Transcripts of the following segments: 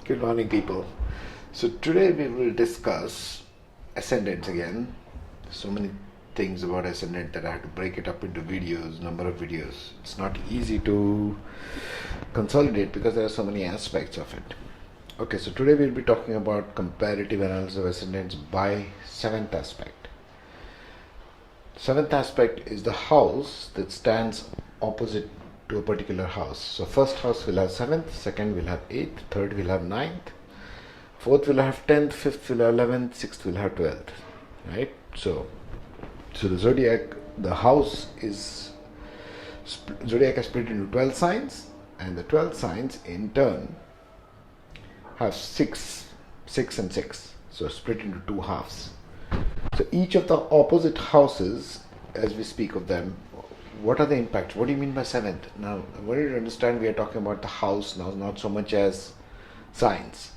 Good morning, people. So today we will discuss ascendants again. So many things about ascendant that I had to break it up into videos, number of videos. It's not easy to consolidate because there are so many aspects of it. Okay, so today we'll be talking about comparative analysis of ascendants by seventh aspect. Seventh aspect is the house that stands opposite to a particular house. So first house will have seventh, second will have eighth, third will have ninth, fourth will have 10th, fifth will have 11th, sixth will have 12th, right? So the zodiac, the house is, zodiac is split into 12 signs, and the 12 signs in turn have 6 and 6, so split into two halves. So each of the opposite houses, as we speak of them, what are the impacts? What do you mean by seventh? Now, I want you to understand we are talking about the house now, not so much as signs.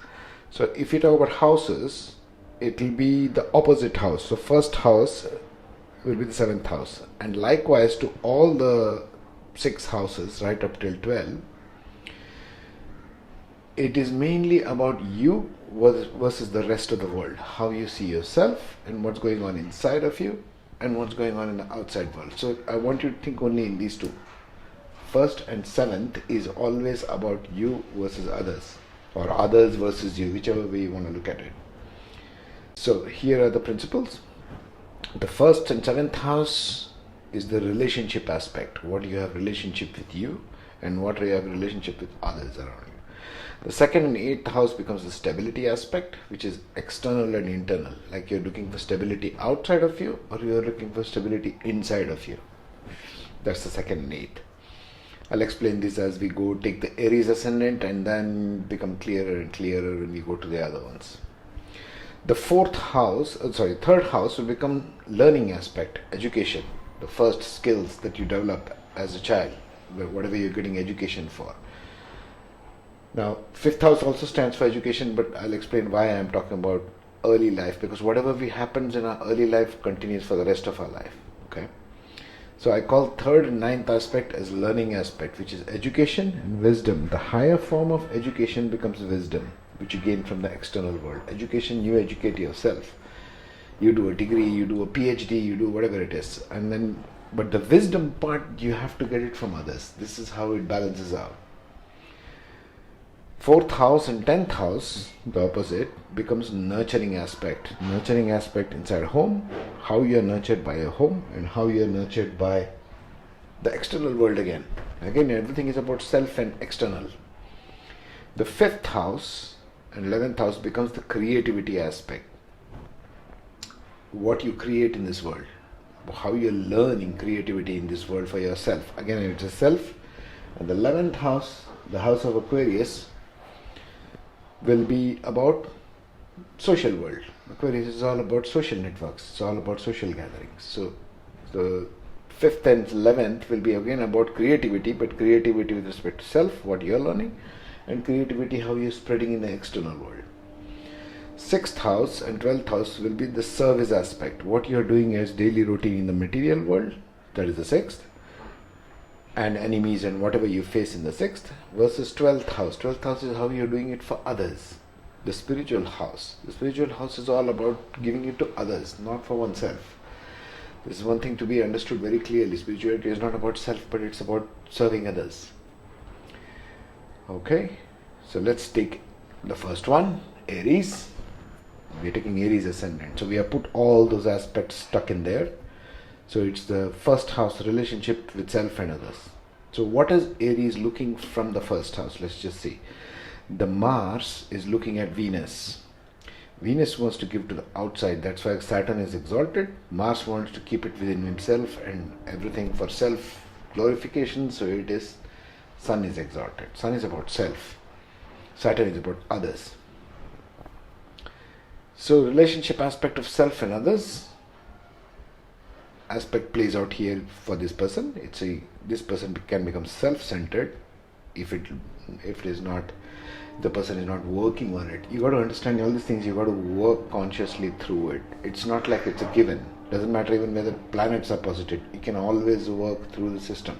So if you talk about houses, it will be the opposite house. So first house will be the seventh house. And likewise to all the 6 houses right up till 12, it is mainly about you versus the rest of the world. How you see yourself and what's going on inside of you and what's going on in the outside world. So I want you to think only in these two. First and seventh is always about you versus others, or others versus you, whichever way you want to look at it. So here are the principles. The first and seventh house is the relationship aspect. What you have relationship with you and what you have relationship with others around you. The second and eighth house becomes the stability aspect, which is external and internal. Like you're looking for stability outside of you or you're looking for stability inside of you. That's the second and eighth. I'll explain this as we go, take the Aries ascendant and then become clearer and clearer when we go to the other ones. The third house will become learning aspect, education. The first skills that you develop as a child, whatever you're getting education for. Now, fifth house also stands for education, but I'll explain why I'm talking about early life, because whatever happens in our early life continues for the rest of our life. Okay. So I call third and ninth aspect as learning aspect, which is education and wisdom. The higher form of education becomes wisdom, which you gain from the external world. Education, you educate yourself. You do a degree, you do a PhD, you do whatever it is. But the wisdom part, you have to get it from others. This is how it balances out. Fourth house and 10th house, the opposite, becomes nurturing aspect. Nurturing aspect inside home, how you are nurtured by your home and how you are nurtured by the external world again. Again, everything is about self and external. The 5th house and 11th house becomes the creativity aspect. What you create in this world. How you are learning creativity in this world for yourself. Again, it's a self. And the 11th house, the house of Aquarius, will be about social world. Aquarius is all about social networks. It's all about social gatherings. So the 5th and 11th will be again about creativity, but creativity with respect to self, what you're learning, and creativity how you're spreading in the external world. 6th house and 12th house will be the service aspect. What you're doing as daily routine in the material world, that is the 6th, and enemies and whatever you face in the 6th, versus 12th house. 12th house is how you're doing it for others. The spiritual house. The spiritual house is all about giving it to others, not for oneself. This is one thing to be understood very clearly. Spirituality is not about self, but it's about serving others. Okay, so let's take the first one, Aries. We're taking Aries ascendant. So we have put all those aspects stuck in there. So it's the first house, relationship with self and others. So what is Aries looking from the first house? Let's just see. The Mars is looking at Venus. Venus wants to give to the outside. That's why Saturn is exalted. Mars wants to keep it within himself and everything for self glorification. So it is Sun is exalted. Sun is about self. Saturn is about others. So relationship aspect of self and others aspect plays out here for this person. This person can become self-centered if it is not, the person is not working on it. You got to understand all these things. You got to work consciously through it. It's not like it's a given. Doesn't matter even whether planets are posited. You can always work through the system.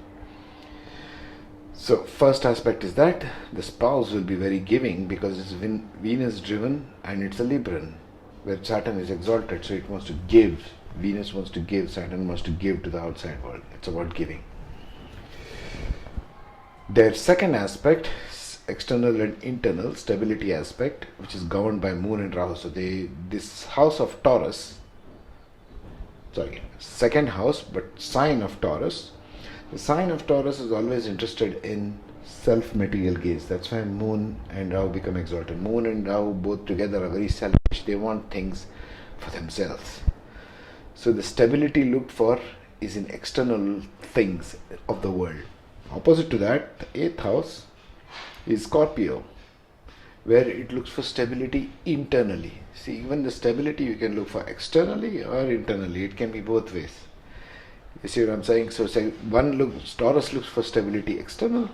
So first aspect is that the spouse will be very giving because it's Venus driven and it's a Libran where Saturn is exalted, so it wants to give. Venus wants to give, Saturn wants to give to the outside world. It's about giving. Their second aspect, external and internal stability aspect, which is governed by Moon and Rahu. So this house of Taurus, second house, but sign of Taurus. The sign of Taurus is always interested in self-material gains. That's why Moon and Rahu become exalted. Moon and Rahu both together are very selfish. They want things for themselves. So the stability looked for is in external things of the world. Opposite to that, the 8th house is Scorpio, where it looks for stability internally. See, even the stability you can look for externally or internally. It can be both ways. You see what I'm saying? So Taurus looks for stability external,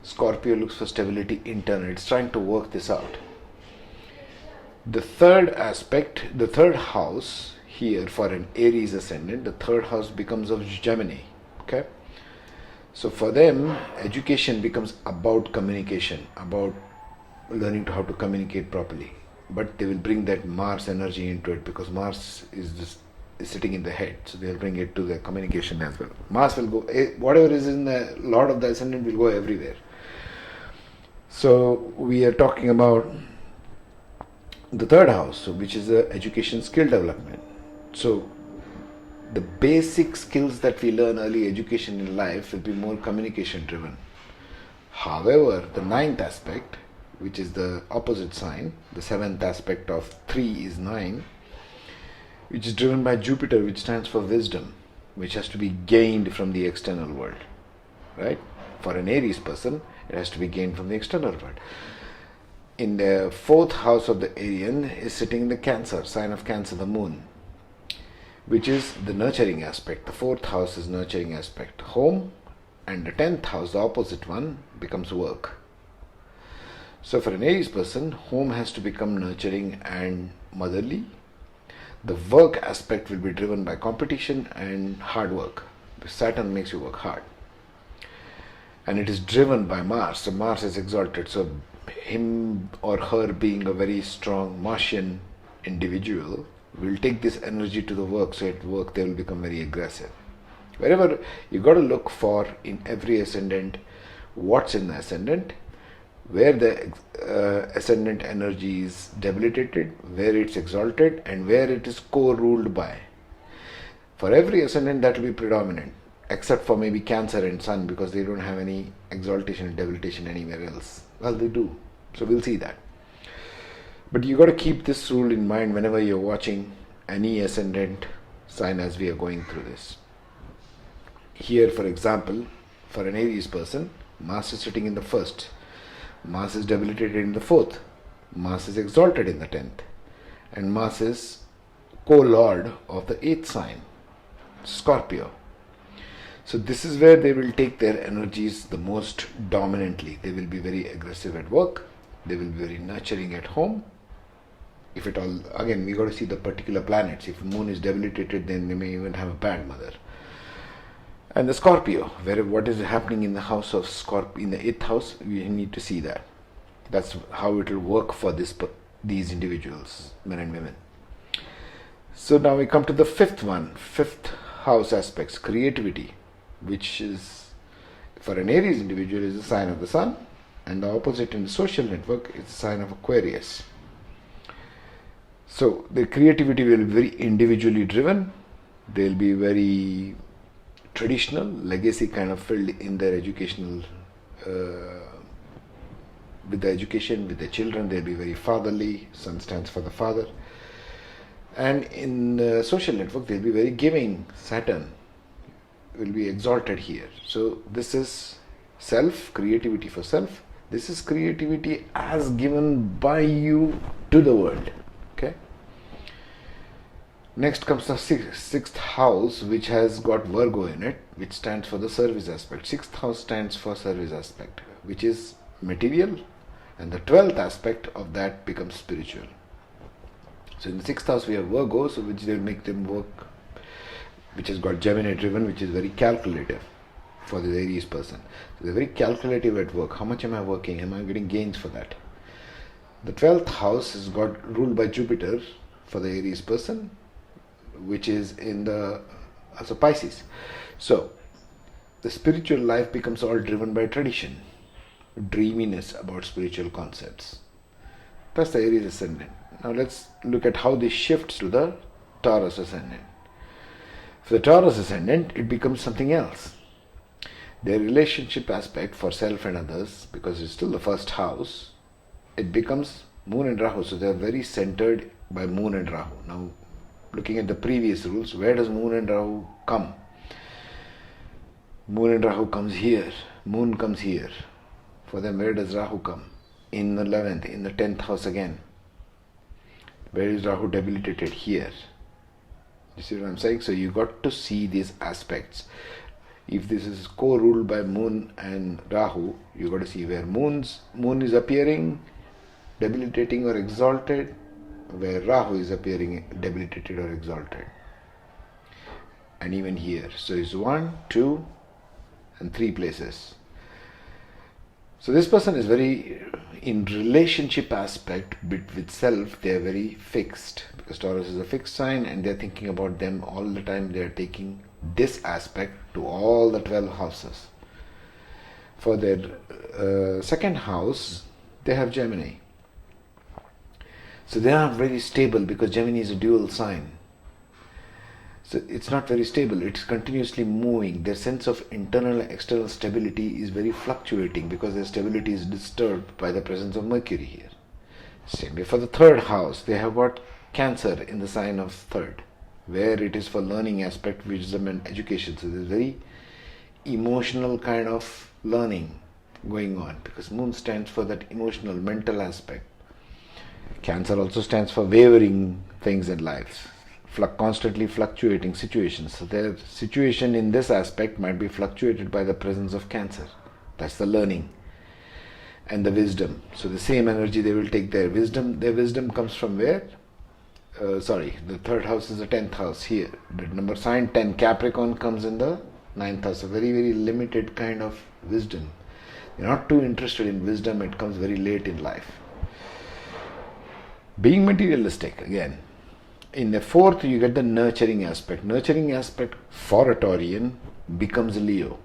Scorpio looks for stability internal. It's trying to work this out. The third aspect, the third house here for an Aries ascendant, the third house becomes of Gemini. Okay? So for them, education becomes about communication, about learning how to communicate properly. But they will bring that Mars energy into it because Mars is sitting in the head. So they'll bring it to the communication as well. Mars will go, whatever is in the Lord of the Ascendant will go everywhere. So we are talking about the third house, which is the education skill development. So the basic skills that we learn early education in life will be more communication driven. However, the 9th aspect, which is the opposite sign, the 7th aspect of 3 is 9, which is driven by Jupiter, which stands for wisdom, which has to be gained from the external world. Right? For an Aries person, it has to be gained from the external world. In the 4th house of the Arian is sitting in the Cancer, sign of Cancer, the moon, which is the nurturing aspect. The 4th house is nurturing aspect, home, and the 10th house, the opposite one, becomes work. So for an Aries person, home has to become nurturing and motherly. The work aspect will be driven by competition and hard work. Saturn makes you work hard. And it is driven by Mars. So Mars is exalted. So him or her being a very strong Martian individual will take this energy to the work. So at work they will become very aggressive. Wherever you got to look for in every ascendant, what's in the ascendant, where the ascendant energy is debilitated, where it's exalted, and where it is co-ruled by. For every ascendant that will be predominant, except for maybe Cancer and Sun, because they don't have any exaltation and debilitation anywhere else. Well, they do. So we'll see that. But you got to keep this rule in mind whenever you're watching any ascendant sign as we are going through this. Here, for example, for an Aries person, Mars is sitting in the 1st. Mars is debilitated in the 4th. Mars is exalted in the 10th. And Mars is co-lord of the 8th sign, Scorpio. So this is where they will take their energies the most dominantly. They will be very aggressive at work. They will be very nurturing at home. If at all, again, we got to see the particular planets. If Moon is debilitated, then they may even have a bad mother. And the Scorpio, where what is happening in the house of Scorpio, in the 8th house, we need to see that. That's how it will work for these individuals, men and women. So now we come to the 5th one, 5th house aspects, creativity, which is, for an Aries individual, is a sign of the Sun, and the opposite in the social network is a sign of Aquarius. So the creativity will be very individually driven. They'll be very traditional, legacy kind of filled in their educational, with the education, with the children. They'll be very fatherly. Sun stands for the father. And in the social network, they'll be very giving. Saturn will be exalted here. So this is self, creativity for self. This is creativity as given by you to the world. Okay. Next comes the 6th house, which has got Virgo in it, which stands for the service aspect. 6th house stands for service aspect, which is material, and the 12th aspect of that becomes spiritual. So in the 6th house we have Virgo, which will make them work, which has got Gemini driven, which is very calculative. for the Aries person. So they're very calculative at work. How much am I working? Am I getting gains for that? The 12th house is got ruled by Jupiter for the Aries person, which is in the also Pisces. So the spiritual life becomes all driven by tradition, dreaminess about spiritual concepts. Plus the Aries ascendant. Now let's look at how this shifts to the Taurus ascendant. For the Taurus ascendant, it becomes something else. Their relationship aspect for self and others, because it's still the first house, it becomes Moon and Rahu. So they are very centered by Moon and Rahu. Now, looking at the previous rules, where does Moon and Rahu come? Moon and Rahu comes here. Moon comes here. For them, where does Rahu come? In the 11th, in the 10th house again. Where is Rahu debilitated? Here. You see what I'm saying? So you got to see these aspects. If this is co-ruled by Moon and Rahu, you got to see where Moon is appearing debilitating or exalted, where Rahu is appearing debilitated or exalted. And even here. So it's 1, 2, and 3 places. So this person is very, in relationship aspect with self, they are very fixed, because Taurus is a fixed sign and they are thinking about them all the time. They are taking this aspect to all the 12 houses. For their second house, they have Gemini. So they are very stable, because Gemini is a dual sign. So it's not very stable, it's continuously moving. Their sense of internal and external stability is very fluctuating, because their stability is disturbed by the presence of Mercury here. Same way for the third house, they have got Cancer in the sign of third, where it is for learning aspect, wisdom and education. So there's very emotional kind of learning going on, because Moon stands for that emotional, mental aspect. Cancer also stands for wavering things in life, constantly fluctuating situations. So their situation in this aspect might be fluctuated by the presence of Cancer. That's the learning and the wisdom. So the same energy they will take there. Their wisdom comes from where? The third house is the 10th house here. The number sign 10, Capricorn, comes in the 9th house. A very, very limited kind of wisdom. They're not too interested in wisdom. It comes very late in life. Being materialistic, again. In the fourth, you get the nurturing aspect. Nurturing aspect for a Taurian becomes a Leo.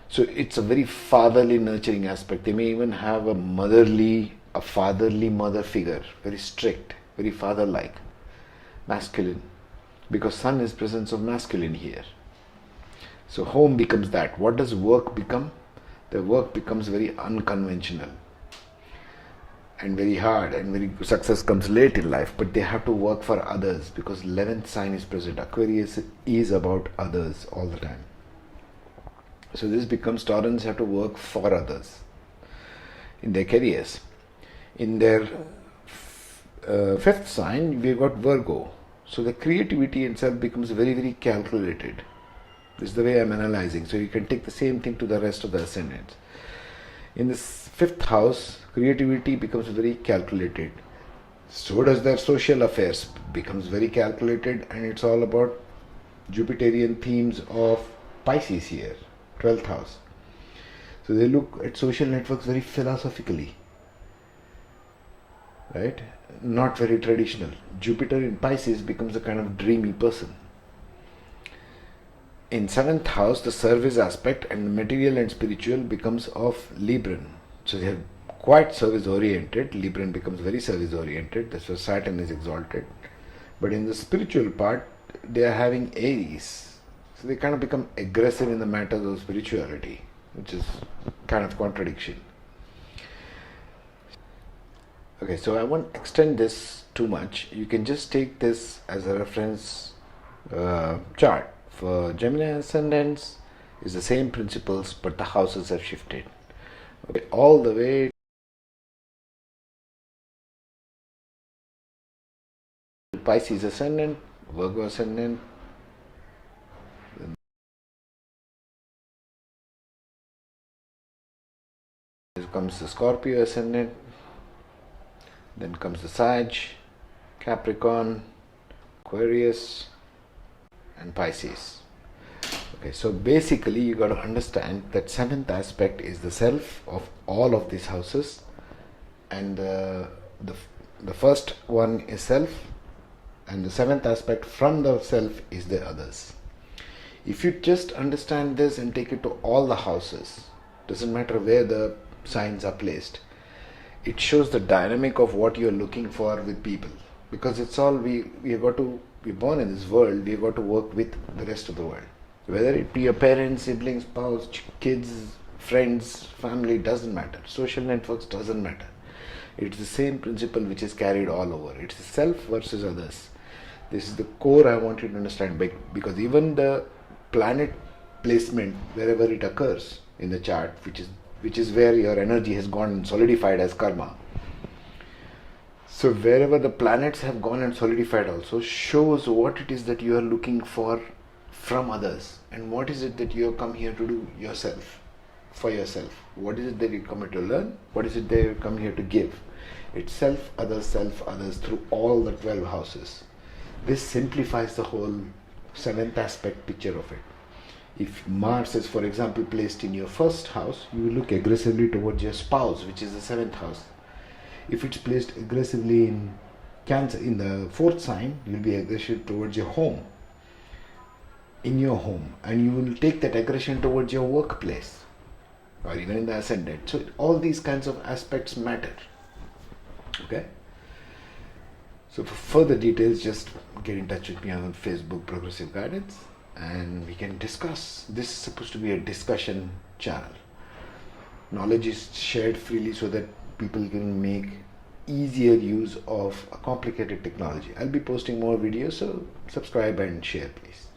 So it's a very fatherly nurturing aspect. They may even have a fatherly mother figure, very strict, very father-like, masculine, because Sun is presence of masculine here. So home becomes that. What does work become? The work becomes very unconventional and very hard, and very success comes late in life, but they have to work for others, because 11th sign is present. Aquarius is about others all the time. So this becomes Taurans have to work for others in their careers. In their fifth sign, we've got Virgo. So the creativity itself becomes very, very calculated. This is the way I'm analyzing. So you can take the same thing to the rest of the ascendants. In this fifth house, creativity becomes very calculated. So does their social affairs becomes very calculated, and it's all about Jupiterian themes of Pisces here, 12th house. So they look at social networks very philosophically, right? Not very traditional. Jupiter in Pisces becomes a kind of dreamy person. In 7th house, the service aspect and the material and spiritual becomes of Libran. So they are quite service oriented. Libran becomes very service oriented. That's why Saturn is exalted. But in the spiritual part, they are having Aries. So they kind of become aggressive in the matters of spirituality, which is kind of contradiction. Okay, so I won't extend this too much. You can just take this as a reference chart. For Gemini ascendants, is the same principles, but the houses have shifted. Okay, all the way to Pisces ascendant, Virgo ascendant, then comes the Scorpio ascendant, then comes the Sag, Capricorn, Aquarius, and Pisces. Okay, so basically you got to understand that seventh aspect is the self of all of these houses, and the the first one is self, and the seventh aspect from the self is the others. If you just understand this and take it to all the houses, doesn't matter where the signs are placed, it shows the dynamic of what you're looking for with people. Because it's all we got to, we're born in this world, we got to work with the rest of the world. Whether it be your parents, siblings, spouse, kids, friends, family, doesn't matter. Social networks, doesn't matter. It's the same principle which is carried all over. It's the self versus others. This is the core I want you to understand, because even the planet placement, wherever it occurs in the chart, which is where your energy has gone and solidified as karma. So wherever the planets have gone and solidified also shows what it is that you are looking for from others, and what is it that you have come here to do yourself, for yourself. What is it that you come here to learn? What is it that you come here to give? It's self, others, through all the 12 houses. This simplifies the whole seventh aspect picture of it. If Mars is, for example, placed in your first house, you will look aggressively towards your spouse, which is the seventh house. If it's placed aggressively in Cancer, in the fourth sign, you will be aggressive towards your home, in your home, and you will take that aggression towards your workplace, or even in the Ascendant. So all these kinds of aspects matter. Okay? So for further details, just get in touch with me on Facebook, Progressive Guidance, and we can discuss. This is supposed to be a discussion channel. Knowledge is shared freely so that people can make easier use of a complicated technology. I'll be posting more videos, so subscribe and share, please.